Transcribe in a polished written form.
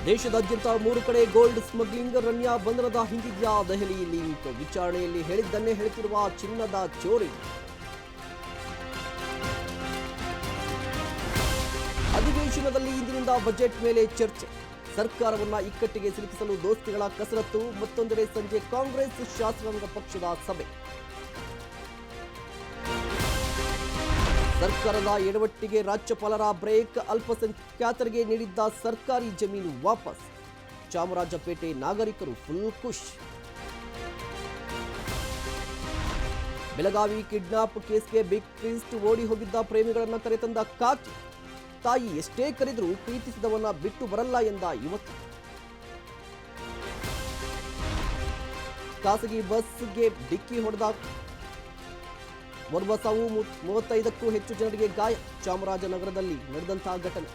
ದೇಶದಾದ್ಯಂತ 3 ಕಡೆ gold smuggling. ರಣ್ಯಾ ಬಂಧನದ ಹಿಂದಿದ್ಯಾ ದೆಹಲಿ ಲಿಂಕ್. ವಿಚಾರಣೆಯಲ್ಲಿ ಹೇಳಿದ್ದನ್ನೇ ಹೇಳುತ್ತಿರುವ ಚಿನ್ನದ ಚೋರಿ. ಅಧಿವೇಶನದಲ್ಲಿ ಇಂದಿನಿಂದ ಬಜೆಟ್ ಮೇಲೆ ಚರ್ಚೆ. ಸರ್ಕಾರವನ್ನ ಇಕ್ಕಟ್ಟಿಗೆ ಸಿಲುಕಿಸಲು ದೋಸ್ತಿಗಳ ಕಸರತ್ತು. ಮತ್ತೊಂದೆಡೆ ಸಂಜೆ ಕಾಂಗ್ರೆಸ್ ಶಾಸಕಾಂಗ ಪಕ್ಷದ ಸಭೆ. ಸರ್ಕಾರದ ಎಡವಟ್ಟಿಗೆ ರಾಜ್ಯಪಾಲರ ಬ್ರೇಕ್. ಅಲ್ಪಸಂಖ್ಯಾತರಿಗೆ ನೀಡಿದ್ದ ಸರ್ಕಾರಿ ಜಮೀನು ವಾಪಸ್. ಚಾಮರಾಜಪೇಟೆ ನಾಗರಿಕರು ಫುಲ್ ಖುಷ್. ಬೆಳಗಾವಿ ಕಿಡ್ನಾಪ್ ಕೇಸ್ಗೆ ಬಿಗ್ ಟ್ವಿಸ್ಟ್. ಓಡಿ ಹೋಗಿದ್ದ ಪ್ರೇಮಿಗಳನ್ನ ಕರೆತಂದ ಕಾಕಿ. ತಾಯಿ ಎಷ್ಟೇ ಕರೆದರೂ ಪ್ರೀತಿಸಿದವನ್ನ ಬಿಟ್ಟು ಬರಲ್ಲ ಎಂದ ಯುವತಿ. ಖಾಸಗಿ ಬಸ್ಗೆ ಡಿಕ್ಕಿ ಹೊಡೆದ ಓರ್ವ ಸಾವು, 35ಕ್ಕೂ ಹೆಚ್ಚು ಜನರಿಗೆ ಗಾಯ. ಚಾಮರಾಜನಗರದಲ್ಲಿ ನಡೆದಂತಹ ಘಟನೆ.